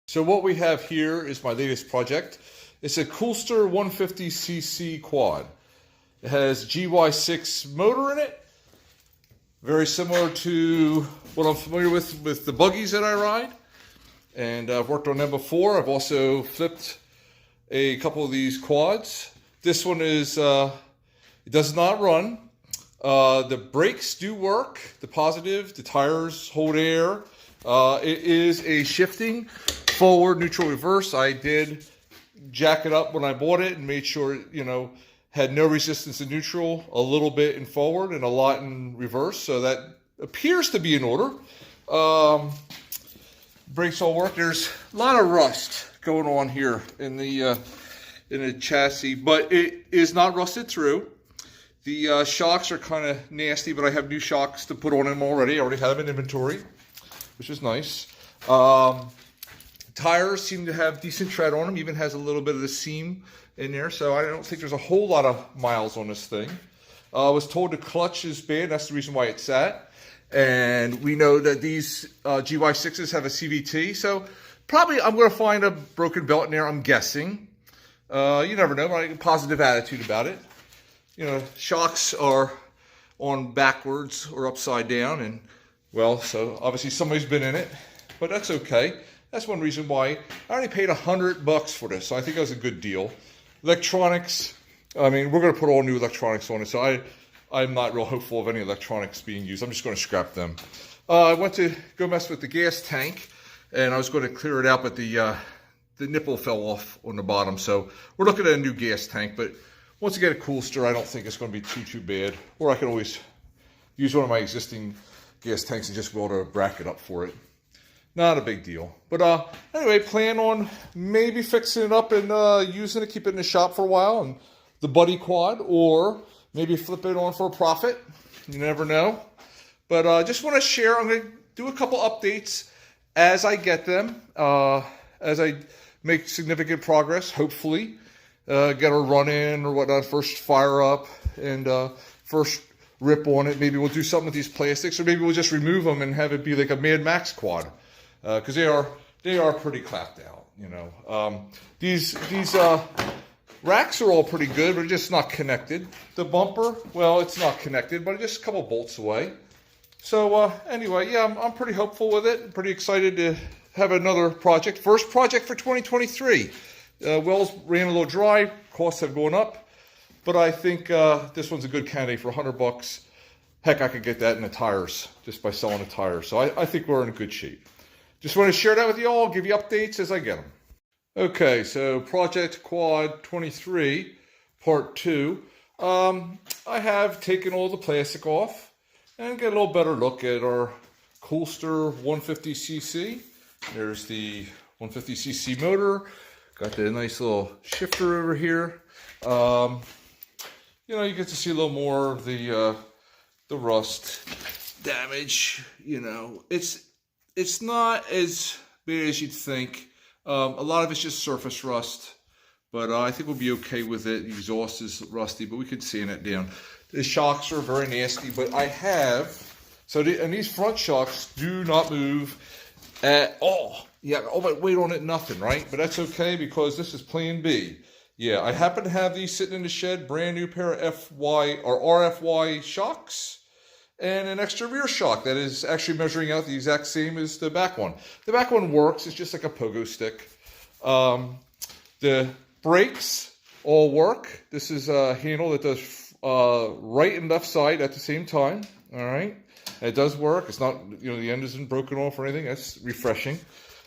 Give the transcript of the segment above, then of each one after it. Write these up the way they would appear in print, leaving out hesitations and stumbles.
So what we have here is my latest project. It's a Coolster 150cc quad. It has GY6 motor in it, very similar to what I'm familiar with the buggies that I ride. And I've worked on them before. I've also flipped a couple of these quads. This one is, it does not run. The brakes do work, the positive, the tires hold air. It is a shifting forward, neutral, reverse. I did jack it up when I bought it and made sure it, had no resistance in neutral, a little bit in forward and a lot in reverse. So that appears to be in order. Brakes all work. There's a lot of rust going on here in the chassis, but it is not rusted through. The shocks are kind of nasty, but I have new shocks to put on them already. I already have them in inventory, which is nice. Tires seem to have decent tread on them, even has a little bit of the seam in there, so I don't think there's a whole lot of miles on this thing. I was told the clutch is bad, that's the reason why it's sat. And we know that these GY6s have a CVT, so probably I'm going to find a broken belt in there, I'm guessing. You never know, but I have a positive attitude about it. Shocks are on backwards or upside down, and well, so obviously somebody's been in it, but that's okay. That's one reason why I only paid $100 for this, so I think that was a good deal. Electronics, I mean, we're going to put all new electronics on it, so I'm not real hopeful of any electronics being used. I'm just going to scrap them. I went to go mess with the gas tank, and I was going to clear it out, but the nipple fell off on the bottom, so we're looking at a new gas tank, but once I get a Coolster, I don't think it's going to be too bad, or I can always use one of my existing gas tanks and just weld a bracket up for it. Not a big deal. But anyway, plan on maybe fixing it up and using it, keep it in the shop for a while, and the buddy quad, or maybe flip it on for a profit. You never know. But just want to share, I'm going to do a couple updates as I get them, as I make significant progress, hopefully. Get a run in or whatnot, first fire up and first rip on it. Maybe we'll do something with these plastics, or maybe we'll just remove them and have it be like a Mad Max quad. Because they are pretty clapped out, These racks are all pretty good, but just not connected. The bumper, well, it's not connected, but just a couple bolts away. So anyway, yeah, I'm pretty hopeful with it. I'm pretty excited to have another project. First project for 2023. Wells ran a little dry. Costs have gone up, but I think this one's a good candidate for $100. Heck, I could get that in the tires just by selling the tires. So I think we're in good shape. Just want to share that with you all, give you updates as I get them. Okay, so Project Quad 23, Part 2. I have taken all the plastic off and get a little better look at our Coolster 150cc. There's the 150cc motor. Got the nice little shifter over here. You get to see a little more of the rust damage. It's not as bad as you'd think. A lot of it's just surface rust, but I think we'll be okay with it. The exhaust is rusty, but we can sand it down. The shocks are very nasty, but I have, and these front shocks do not move at all. Yeah, all my weight on it, nothing, right? But that's okay because this is Plan B. Yeah, I happen to have these sitting in the shed, brand new pair of FY or RFY shocks, and an extra rear shock that is actually measuring out the exact same as the back one. The back one works, it's just like a pogo stick. The brakes all work. This is a handle that does right and left side at the same time, all right? And it does work, it's not, the end isn't broken off or anything, that's refreshing.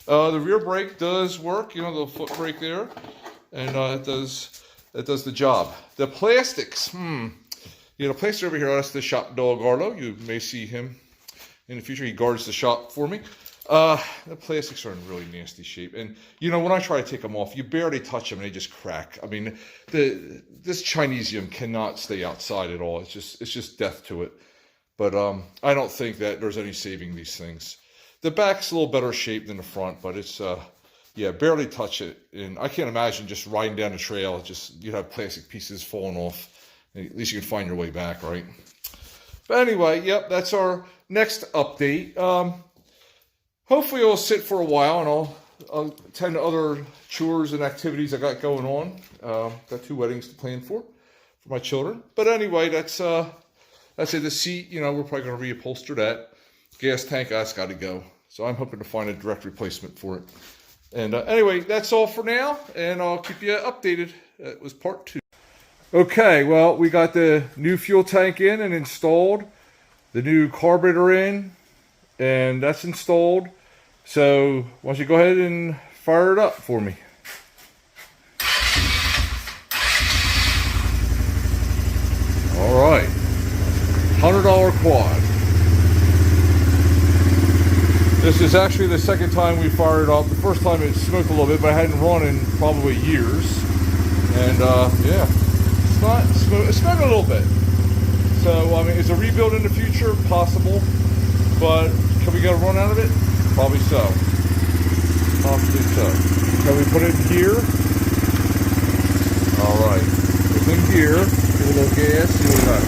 The rear brake does work, the foot brake there, and it does the job. The plastics, the plastic over here, that's the shop dog Arlo. You may see him in the future. He guards the shop for me. The plastics are in really nasty shape, and when I try to take them off, you barely touch them and they just crack. I mean, this Chinesium cannot stay outside at all. It's just death to it. But I don't think that there's any saving these things. The back's a little better shape than the front, but it's, barely touch it. And I can't imagine just riding down the trail, you'd have plastic pieces falling off. At least you can find your way back, right? But anyway, yep, that's our next update. Hopefully it'll sit for a while and attend to other chores and activities I got going on. Got 2 weddings to plan for my children. But anyway, that's it. The seat, you know, we're probably going to reupholster that. Gas tank, that's got to go. So I'm hoping to find a direct replacement for it. And anyway, that's all for now, and I'll keep you updated. That was part 2. Okay, well, we got the new fuel tank in and installed, the new carburetor in, and that's installed. So why don't you go ahead and fire it up for me. All right, $100 quad. This is actually the second time we fired it up. The first time it smoked a little bit, but I hadn't run in probably years. And yeah, it's smoked a little bit. So I mean, is a rebuild in the future possible? But can we get a run out of it? Probably so. Possibly so. Can we put it in gear? All right, it's in gear. Give it a little gas. See what we got.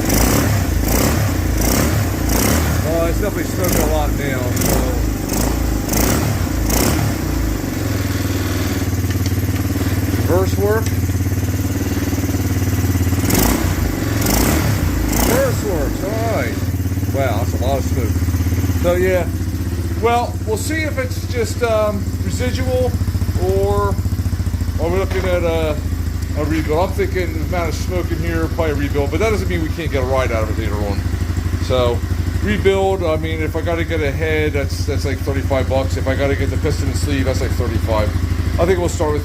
Well, it's definitely smoking a lot now. So. Reverse work. Reverse works. All right. Wow, that's a lot of smoke. So yeah. Well, we'll see if it's just residual, or are we looking at a rebuild. I'm thinking the amount of smoke in here, probably a rebuild, but that doesn't mean we can't get a ride out of it later on. So rebuild, I mean, if I got to get a head, that's like $35. If I got to get the piston and sleeve, that's like $35. I think we'll start with,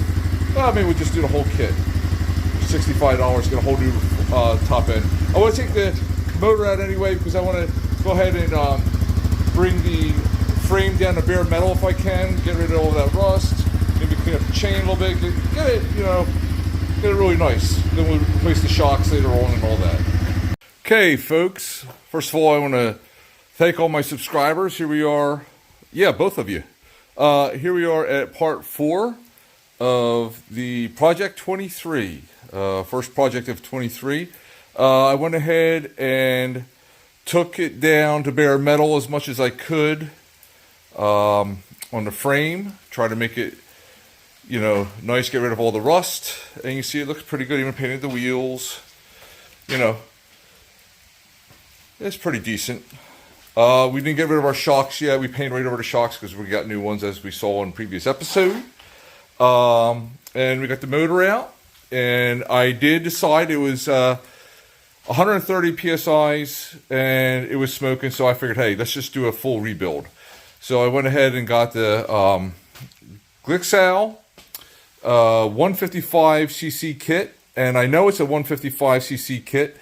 well, maybe we'll just do the whole kit. $65, get a whole new top end. I want to take the motor out anyway because I want to go ahead and bring the frame down to bare metal if I can, get rid of all that rust, maybe clean up the chain a little bit, get it, you know, get it really nice. Then we'll replace the shocks later on and all that. Okay, folks, first of all, I want to thank all my subscribers. Here we are, yeah, both of you. Here we are at part 4 of the Project 23, first project of 23. I went ahead and took it down to bare metal as much as I could on the frame, try to make it, you know, nice, get rid of all the rust, and you see it looks pretty good. Even painted the wheels, you know, it's pretty decent. We didn't get rid of our shocks yet. We painted right over the shocks because we got new ones, as we saw in previous episode. And we got the motor out, and I did decide it was 130 psi's and it was smoking, so I figured, hey, let's just do a full rebuild. So I went ahead and got the Glixal 155cc kit, and I know it's a 155cc kit.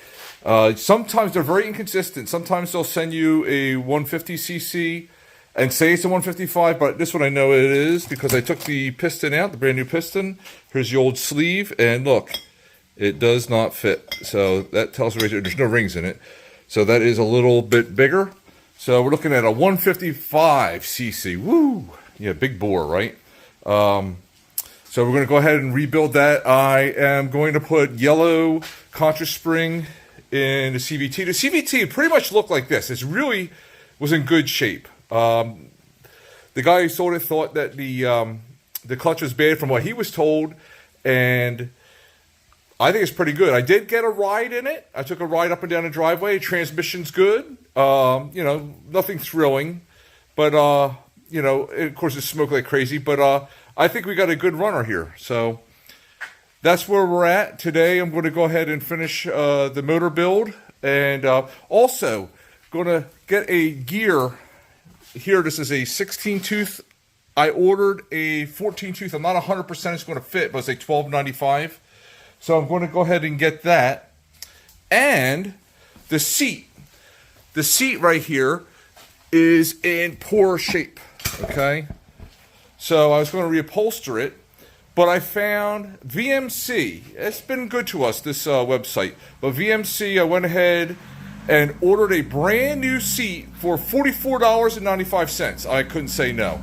Sometimes they're very inconsistent. Sometimes they'll send you a 150cc and say it's a 155, but this one I know it is because I took the piston out, the brand new piston. Here's the old sleeve, and look, it does not fit. So that tells me there's no rings in it. So that is a little bit bigger. So we're looking at a 155cc. Woo! Yeah, big bore, right? So we're going to go ahead and rebuild that. I am going to put yellow contra spring in the CVT. The CVT pretty much looked like this. It really was in good shape. The guy who sold it thought that the clutch was bad from what he was told, and I think it's pretty good. I did get a ride in it. I took a ride up and down the driveway. Transmission's good. You know, nothing thrilling, but you know, of course it smoked like crazy, but I think we got a good runner here. So that's where we're at today. I'm going to go ahead and finish the motor build, and also going to get a gear here. This is a 16 tooth. I ordered a 14 tooth. I'm not 100% it's going to fit, but it's like $12.95. So I'm going to go ahead and get that. And the seat. The seat right here is in poor shape. Okay. So I was going to reupholster it, but I found VMC. It's been good to us, this website. But VMC, I went ahead and ordered a brand new seat for $44.95. I couldn't say no.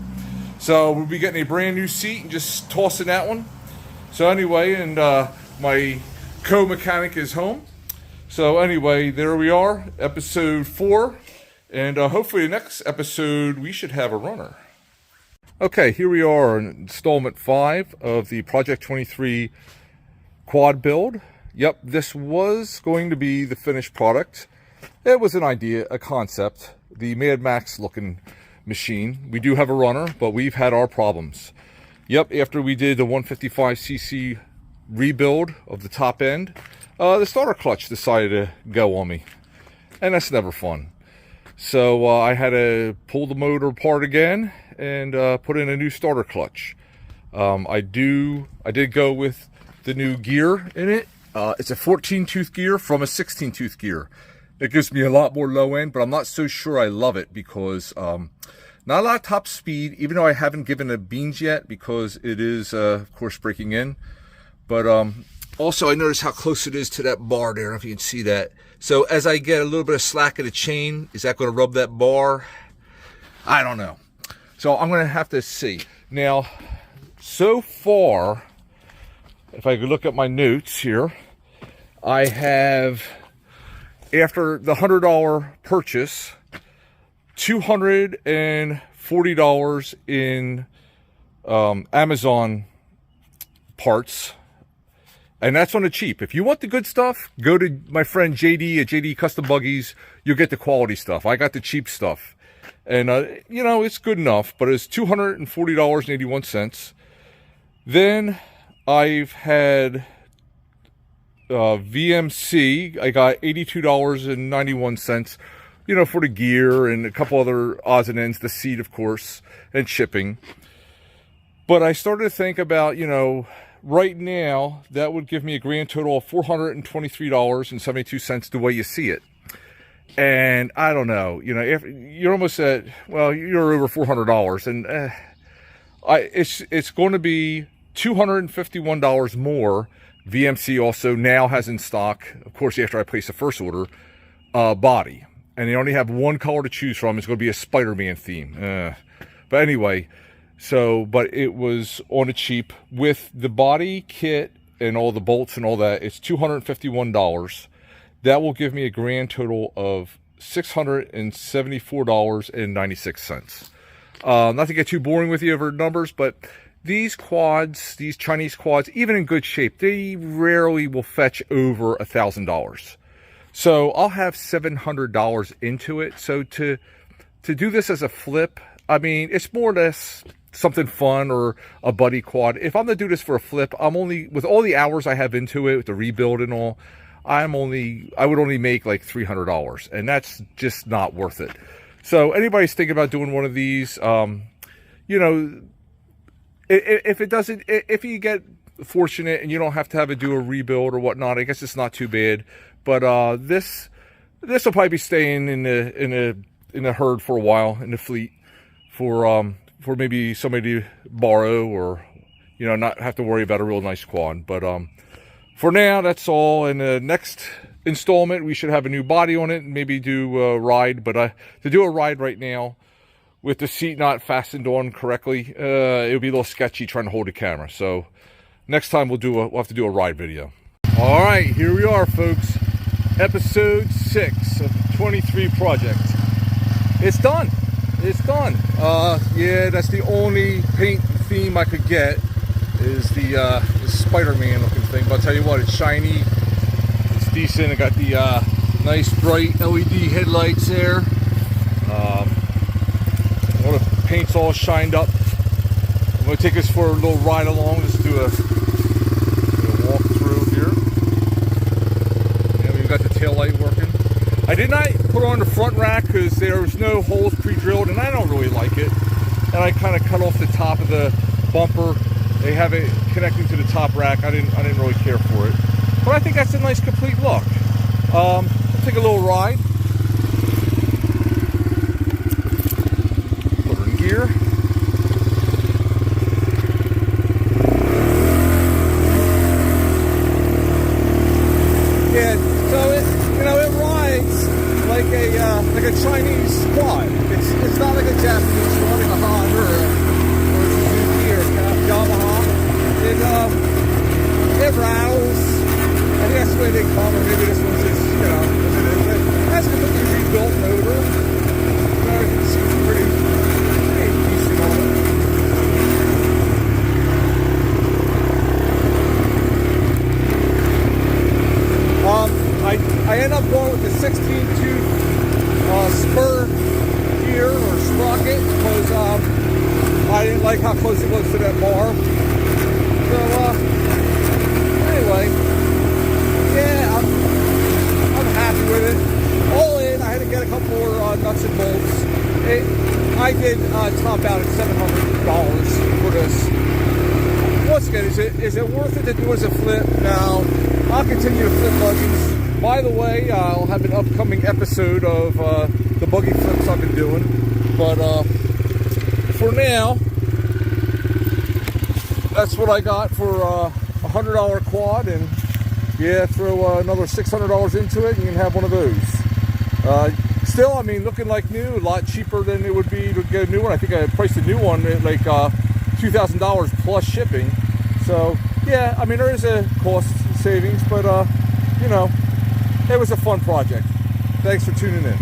So we'll be getting a brand new seat and just tossing that one. So anyway, and my co-mechanic is home. So anyway, there we are, episode 4. And hopefully the next episode we should have a runner. Okay, here we are in installment 5 of the Project 23 quad build. Yep, this was going to be the finished product. It was an idea, a concept, the Mad Max looking machine. We do have a runner, but we've had our problems. Yep, after we did the 155cc rebuild of the top end, the starter clutch decided to go on me, and that's never fun. So I had to pull the motor apart again and put in a new starter clutch. I did go with the new gear in it. It's a 14-tooth gear from a 16-tooth gear. It gives me a lot more low end, but I'm not so sure I love it because not a lot of top speed, even though I haven't given it beans yet because it is, of course, breaking in. But also, I noticed how close it is to that bar there. I don't know if you can see that. So as I get a little bit of slack in the chain, is that going to rub that bar? I don't know. So I'm going to have to see. Now, so far, if I could look at my notes here, I have, after the $100 purchase, $240 in Amazon parts. And that's on the cheap. If you want the good stuff, go to my friend JD at JD Custom Buggies. You'll get the quality stuff. I got the cheap stuff. And, you know, it's good enough, but it's $240.81. Then I've had VMC. I got $82.91, you know, for the gear and a couple other odds and ends, the seat, of course, and shipping. But I started to think about, you know, right now, that would give me a grand total of $423.72 the way you see it. And I don't know, you know, if you're almost at, well, you're over $400, and it's going to be $251 more. VMC also now has in stock, of course, after I place the first order, body. And they only have one color to choose from. It's going to be a Spider-Man theme. But anyway, so, but it was on the cheap with the body kit and all the bolts and all that. It's $251. That will give me a grand total of $674.96. Not to get too boring with you over numbers, but these quads, these Chinese quads, even in good shape, they rarely will fetch over $1,000. So I'll have $700 into it. So to do this as a flip, I mean, it's more or less something fun or a buddy quad. If I'm gonna do this for a flip, I'm only, with all the hours I have into it, with the rebuild and all, I would only make like $300, and that's just not worth it. So anybody's thinking about doing one of these, you know, if you get fortunate and you don't have to do a rebuild or whatnot, I guess it's not too bad. But this will probably be staying in the herd for a while, in the fleet, for maybe somebody to borrow, or, you know, not have to worry about a real nice quad. But for now, that's all. In the next installment, we should have a new body on it and maybe do a ride. But to do a ride right now with the seat not fastened on correctly, it would be a little sketchy trying to hold the camera. So next time we'll have to do a ride video. All right, here we are, folks. Episode 6 of the 23 project. It's done. It's done. Yeah, that's the only paint theme I could get, is the Spider-Man looking thing. But I'll tell you what, it's shiny, it's decent. I got the nice bright LED headlights there. All the paint's all shined up. I'm going to take us for a little ride along. Just do a walk through here. And we've got the tail light working. I did not put on the front rack because there was no holes pre-drilled, and I don't really like it. And I kind of cut off the top of the bumper. They have it connecting to the top rack. I didn't really care for it, but I think that's a nice complete look. I'll take a little ride. Put her in gear. Yeah, so it rides like a Chinese quad. It's not like a Japanese one, like a Honda or Suzuki or Yamaha. It rattles. I think that's the way they come, or maybe this one's just, you know, it has a completely rebuilt motor. Everything seems pretty car. So anyway, yeah, I'm happy with it. All in, I had to get a couple more nuts and bolts. I did top out at $700 for this. Once again, is it worth it to do as a flip? No. I'll continue to flip buggies. By the way, I'll have an upcoming episode of the buggy flips I've been doing. But for now, that's what I got for a $100 quad. And yeah, throw another $600 into it and you can have one of those. Still, I mean, looking like new, a lot cheaper than it would be to get a new one. I think I priced a new one at like $2,000 plus shipping. So yeah, I mean, there is a cost savings, but you know, it was a fun project. Thanks for tuning in.